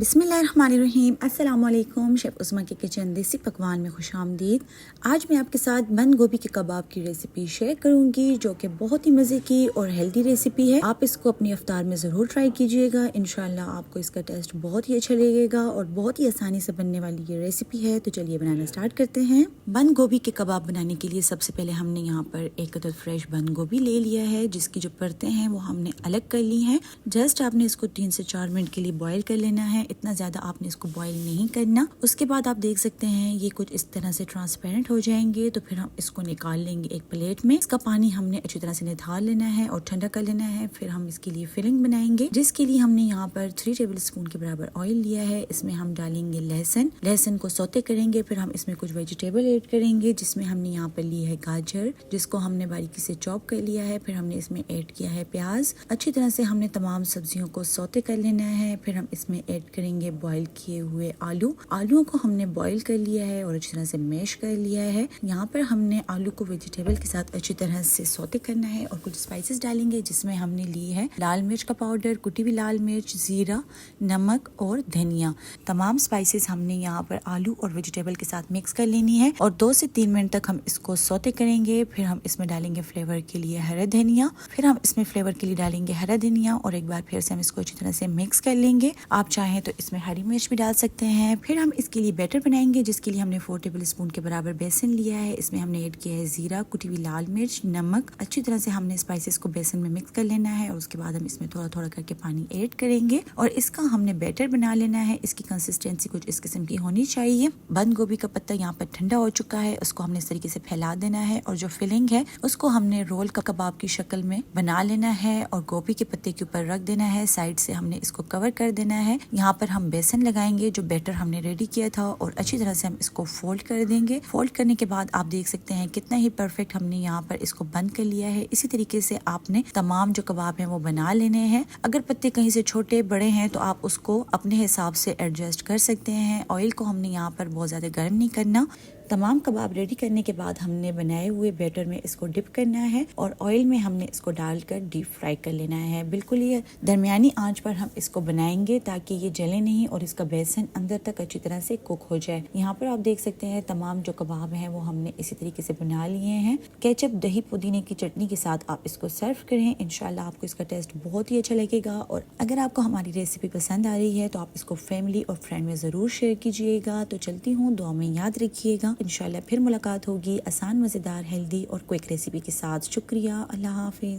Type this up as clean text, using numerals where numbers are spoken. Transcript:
बिस्मिल्लाहिर्रहमानिर्रहीम। अस्सलाम वालेकुम। शेफ़ उस्मा के किचन देसी पकवान में खुशामदीद। आज मैं आपके साथ बंद गोभी के कबाब की रेसिपी शेयर करूंगी, जो कि बहुत ही मज़े की और हेल्दी रेसिपी है। आप इसको अपनी इफ्तार में ज़रूर ट्राई कीजिएगा। इंशाल्लाह आपको इसका टेस्ट बहुत ही अच्छा लगेगा और बहुत ही आसानी से बनने वाली ये रेसिपी है। तो चलिए बनाना स्टार्ट करते हैं। बंद गोभी के कबाब बनाने के लिए सबसे पहले हमने यहाँ पर एक अदद फ्रेश बंद गोभी ले लिया है, जिसकी जो परतें हैं वो हमने अलग कर ली हैं। जस्ट आपने इसको 3 से 4 मिनट के लिए बॉयल कर लेना है। इतना ज़्यादा आपने इसको बॉईल नहीं करना। उसके बाद आप देख सकते हैं ये कुछ इस तरह से ट्रांसपेरेंट हो जाएंगे। तो फिर हम इसको निकाल लेंगे एक प्लेट में। इसका पानी हमने अच्छी तरह से निथार लेना है और ठंडा कर लेना है। फिर हम इसके लिए फिलिंग बनाएंगे, जिसके लिए हमने यहाँ पर 3 टेबल स्पून के बराबर ऑयल लिया है। इसमें हम डालेंगे लहसुन को सौते करेंगे। फिर हम इसमें कुछ वेजिटेबल ऐड करेंगे, जिसमें हमने यहाँ पर ली है गाजर, जिसको हमने बारीकी से चॉप कर लिया है। फिर हमने इसमें ऐड किया है प्याज। अच्छी तरह से हमने तमाम सब्जियों को सौते कर लेना है। फिर हम इसमें ऐड करेंगे बॉईल किए हुए आलूओं को हमने बॉईल कर लिया है और अच्छी तरह से मैश कर लिया है। यहाँ पर हमने आलू को वेजिटेबल के साथ अच्छी तरह से सौते करना है और कुछ स्पाइसेस डालेंगे, जिसमें हमने ली है लाल मिर्च का पाउडर, कुटी हुई लाल मिर्च, जीरा, नमक और धनिया। तमाम स्पाइसेस हमने यहाँ पर आलू और वेजिटेबल के साथ मिक्स कर लेनी है और 2 से 3 मिनट तक हम इसको सौते करेंगे। फिर हम इसमें डालेंगे फ्लेवर के लिए हरा धनिया। फिर हम इसमें फ्लेवर के लिए डालेंगे हरा धनिया और एक बार फिर से हम इसको अच्छी तरह से मिक्स कर लेंगे। आप चाहें तो इसमें हरी मिर्च भी डाल सकते हैं। फिर हम इसके लिए बैटर बनाएंगे, जिसके लिए हमने 4 टेबल स्पून के बराबर बेसन लिया है। इसमें हमने ऐड किया है जीरा, कुटी हुई लाल मिर्च, नमक। अच्छी तरह से हमने स्पाइसेस को बेसन में मिक्स कर लेना है और उसके बाद हम इसमें थोड़ा थोड़ा करके पानी ऐड करेंगे और इसका हमने बैटर बना लेना है। इसकी कंसिस्टेंसी कुछ इस किस्म की होनी चाहिए। बंद गोभी का पत्ता यहाँ पर ठंडा हो चुका है, उसको हमने इस तरीके से फैला देना है और जो फिलिंग है उसको हमने रोल का कबाब की शक्ल में बना लेना है और गोभी के पत्ते के ऊपर रख देना है। साइड से हमने इसको कवर कर देना है। यहाँ पर हम बेसन लगाएंगे जो बैटर हमने रेडी किया था और अच्छी तरह से हम इसको फोल्ड कर देंगे। फोल्ड करने के बाद आप देख सकते हैं कितना ही परफेक्ट हमने यहाँ पर इसको बंद कर लिया है। इसी तरीके से आपने तमाम जो कबाब हैं वो बना लेने हैं। अगर पत्ते कहीं से छोटे बड़े हैं तो आप उसको अपने हिसाब से एडजस्ट कर सकते हैं। ऑयल को हमने यहाँ पर बहुत ज़्यादा गर्म नहीं करना। तमाम कबाब रेडी करने के बाद हमने बनाए हुए बैटर में इसको डिप करना है और ऑयल में हमने इसको डालकर डीप फ्राई कर लेना है। बिल्कुल ये दरमियानी आंच पर हम इसको बनाएंगे ताकि ये जले नहीं और इसका बेसन अंदर तक अच्छी तरह से कुक हो जाए। यहाँ पर आप देख सकते हैं तमाम जो कबाब हैं वो हमने इसी तरीके से बना लिए हैं। केचप, दही, पुदीने की चटनी के साथ आप इसको सर्व करें। इंशाल्लाह आपको इसका टेस्ट बहुत ही अच्छा लगेगा। और अगर आपको हमारी रेसिपी पसंद आ रही है तो आप इसको फैमिली और फ्रेंड में ज़रूर शेयर कीजिएगा। तो चलती हूँ, दुआ में याद रखिएगा। इंशाल्लाह फिर मुलाकात होगी आसान, मज़ेदार, हेल्दी और क्विक रेसिपी के साथ। शुक्रिया। अल्लाह हाफिज़।